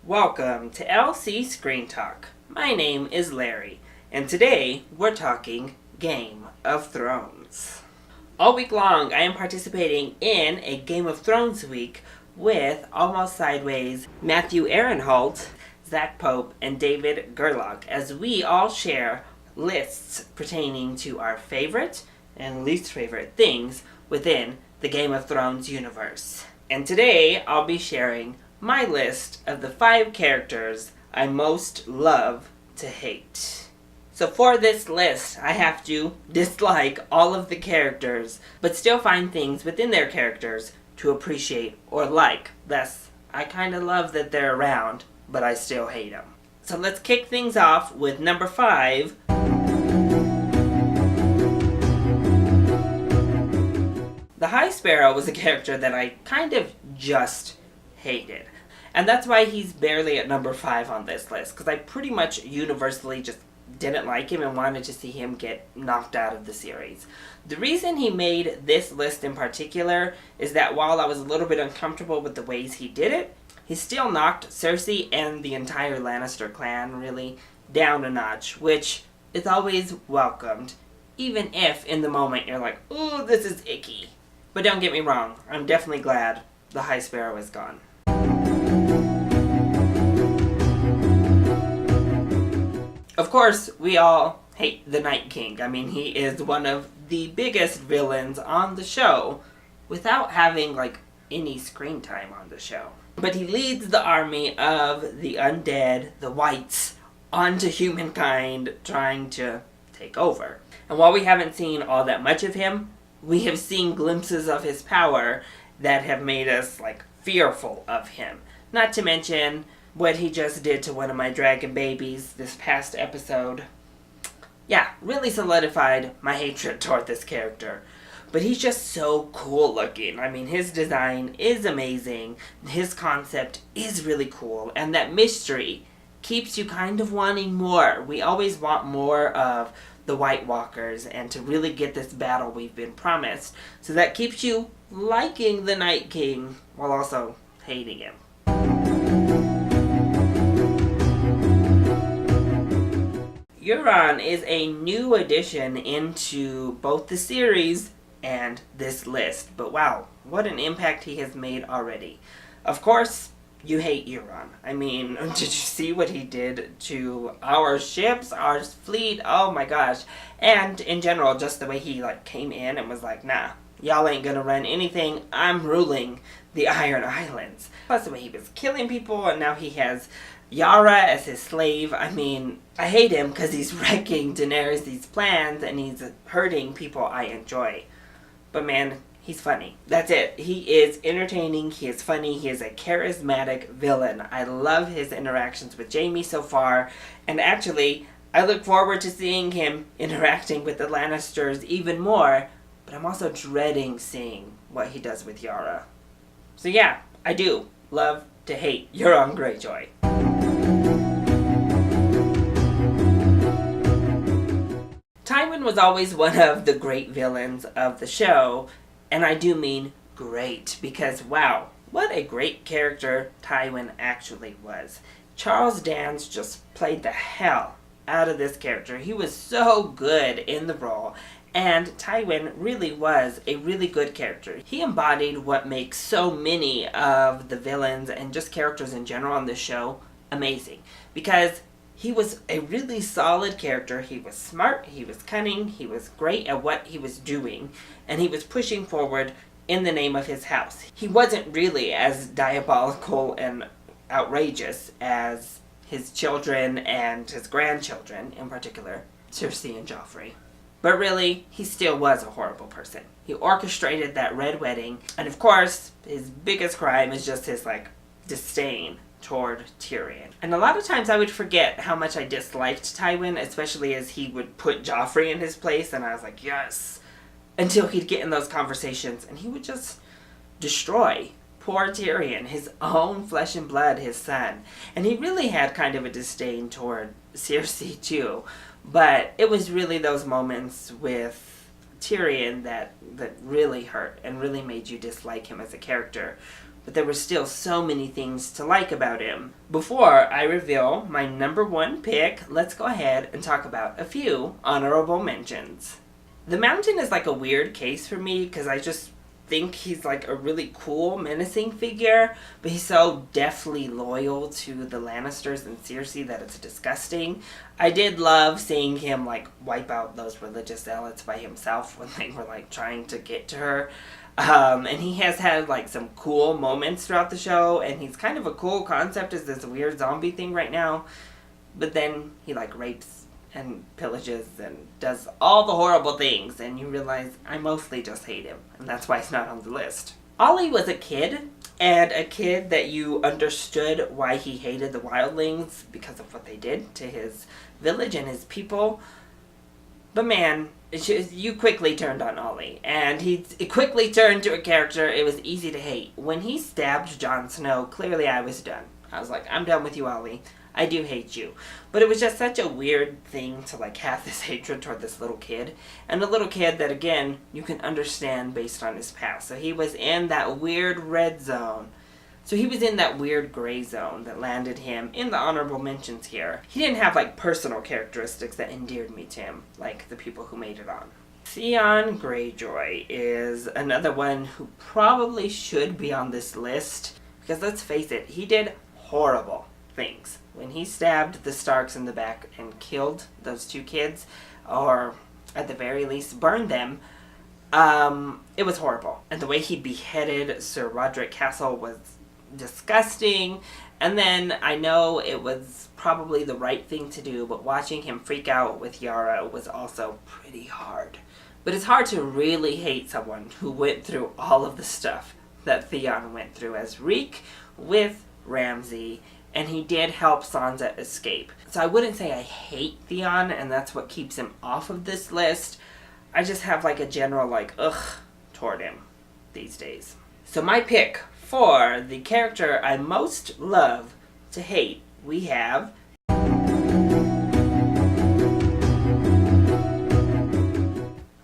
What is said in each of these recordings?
Welcome to LC Screen Talk. My name is Larry, and today we're talking Game of Thrones. All week long, I am participating in a Game of Thrones week with Almost Sideways, Matthew Aaronholt, Zach Pope, and David Gerlach, as we all share lists pertaining to our favorite and least favorite things within the Game of Thrones universe. And today, I'll be sharing my list of the 5 characters I most love to hate. So for this list, I have to dislike all of the characters, but still find things within their characters to appreciate or like. Thus, I kind of love that they're around, but I still hate them. So let's kick things off with number 5. The High Sparrow was a character that I kind of just hated. And that's why he's barely at number 5 on this list, because I pretty much universally just didn't like him and wanted to see him get knocked out of the series. The reason he made this list in particular is that while I was a little bit uncomfortable with the ways he did it, he still knocked Cersei and the entire Lannister clan really down a notch, which is always welcomed, even if in the moment you're like, ooh, this is icky. But don't get me wrong, I'm definitely glad the High Sparrow is gone. Of course, we all hate the Night King. I mean, he is one of the biggest villains on the show without having, any screen time on the show. But he leads the army of the undead, the whites, onto humankind trying to take over. And while we haven't seen all that much of him, we have seen glimpses of his power that have made us, fearful of him. Not to mention what he just did to one of my dragon babies this past episode. Yeah, really solidified my hatred toward this character. But he's just so cool looking. I mean, his design is amazing. His concept is really cool. And that mystery keeps you kind of wanting more. We always want more of the White Walkers and to really get this battle we've been promised. So that keeps you liking the Night King while also hating him. Euron is a new addition into both the series and this list. But wow, what an impact he has made already. Of course, you hate Euron. I mean, did you see what he did to our ships, our fleet? Oh my gosh. And in general, just the way he came in and was like, nah, y'all ain't gonna run anything. I'm ruling the Iron Islands. Plus the way he was killing people, and now he has Yara as his slave. I mean, I hate him because he's wrecking Daenerys' plans and he's hurting people I enjoy. But man, he's funny. That's it. He is entertaining, he is funny, he is a charismatic villain. I love his interactions with Jaime so far, and actually, I look forward to seeing him interacting with the Lannisters even more, but I'm also dreading seeing what he does with Yara. So yeah, I do love to hate Euron Greyjoy. Tywin was always one of the great villains of the show, and I do mean great, because wow, what a great character Tywin actually was. Charles Dance just played the hell out of this character. He was so good in the role, and Tywin really was a really good character. He embodied what makes so many of the villains and just characters in general on this show amazing, because he was a really solid character. He was smart, he was cunning, he was great at what he was doing, and he was pushing forward in the name of his house. He wasn't really as diabolical and outrageous as his children and his grandchildren, in particular, Cersei and Joffrey. But really, he still was a horrible person. He orchestrated that Red Wedding, and of course, his biggest crime is just his, disdain toward Tyrion. And a lot of times I would forget how much I disliked Tywin, especially as he would put Joffrey in his place, and I was like, yes. Until he'd get in those conversations, and he would just destroy poor Tyrion, his own flesh and blood, his son. And he really had kind of a disdain toward Cersei too. But it was really those moments with Tyrion that really hurt and really made you dislike him as a character. but there were still so many things to like about him. Before I reveal my number one pick, let's go ahead and talk about a few honorable mentions. The Mountain is like a weird case for me because I just think he's like a really cool, menacing figure, but he's so deftly loyal to the Lannisters and Cersei that it's disgusting. I did love seeing him like wipe out those religious zealots by himself when they were like trying to get to her. And he has had like some cool moments throughout the show, and he's kind of a cool concept as this weird zombie thing right now. But then he like rapes and pillages and does all the horrible things, and you realize I mostly just hate him, and that's why he's not on the list. Ollie was a kid, and a kid that you understood why he hated the wildlings because of what they did to his village and his people. But man, you quickly turned on Ollie, and he quickly turned to a character it was easy to hate. When he stabbed Jon Snow, clearly I was done. I was like, I'm done with you, Ollie. I do hate you. But it was just such a weird thing to like have this hatred toward this little kid. And a little kid that, again, you can understand based on his past. So he was in that weird red zone. So he was in that weird gray zone that landed him in the honorable mentions here. He didn't have like personal characteristics that endeared me to him, like the people who made it on. Theon Greyjoy is another one who probably should be on this list. Because let's face it, he did horrible things. When he stabbed the Starks in the back and killed those two kids, or at the very least burned them, it was horrible. And the way he beheaded Sir Roderick Castle was disgusting. And then I know it was probably the right thing to do, but watching him freak out with Yara was also pretty hard. But it's hard to really hate someone who went through all of the stuff that Theon went through as Reek with Ramsay, and he did help Sansa escape. So I wouldn't say I hate Theon, and that's what keeps him off of this list. I just have like a general like, ugh, toward him these days. So my pick for the character I most love to hate, we have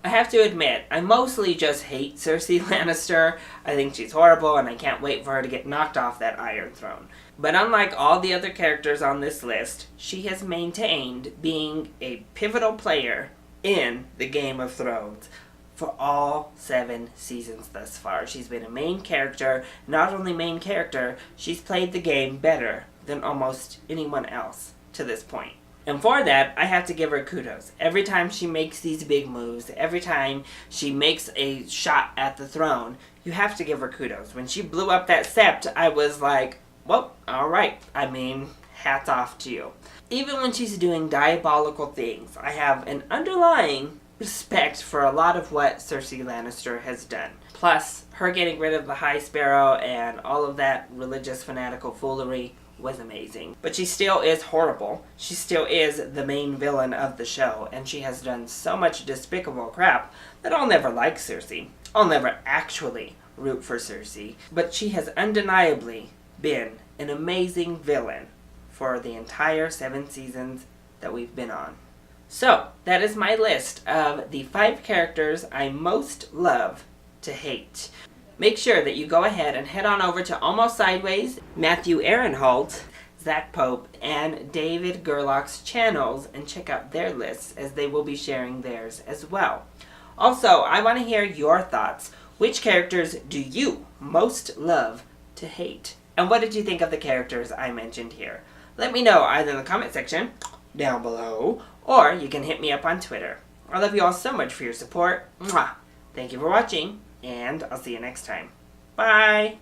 I have to admit, I mostly just hate Cersei Lannister. I think she's horrible, and I can't wait for her to get knocked off that Iron Throne. But unlike all the other characters on this list, she has maintained being a pivotal player in the Game of Thrones for all 7 seasons thus far. She's been a main character. Not only main character, she's played the game better than almost anyone else to this point. And for that, I have to give her kudos. Every time she makes these big moves, every time she makes a shot at the throne, you have to give her kudos. When she blew up that sept, I was like, well, alright. I mean, hats off to you. Even when she's doing diabolical things, I have an underlying respect for a lot of what Cersei Lannister has done. Plus, her getting rid of the High Sparrow and all of that religious fanatical foolery was amazing. But she still is horrible. She still is the main villain of the show, and she has done so much despicable crap that I'll never like Cersei. I'll never actually root for Cersei. But she has undeniably been an amazing villain for the entire 7 seasons that we've been on. So, that is my list of the 5 characters I most love to hate. Make sure that you go ahead and head on over to Almost Sideways, Matthew Aaronholt, Zach Pope, and David Gerlach's channels and check out their lists as they will be sharing theirs as well. Also, I want to hear your thoughts. Which characters do you most love to hate? And what did you think of the characters I mentioned here? Let me know either in the comment section down below, or you can hit me up on Twitter. I love you all so much for your support. Mwah! Thank you for watching, and I'll see you next time. Bye!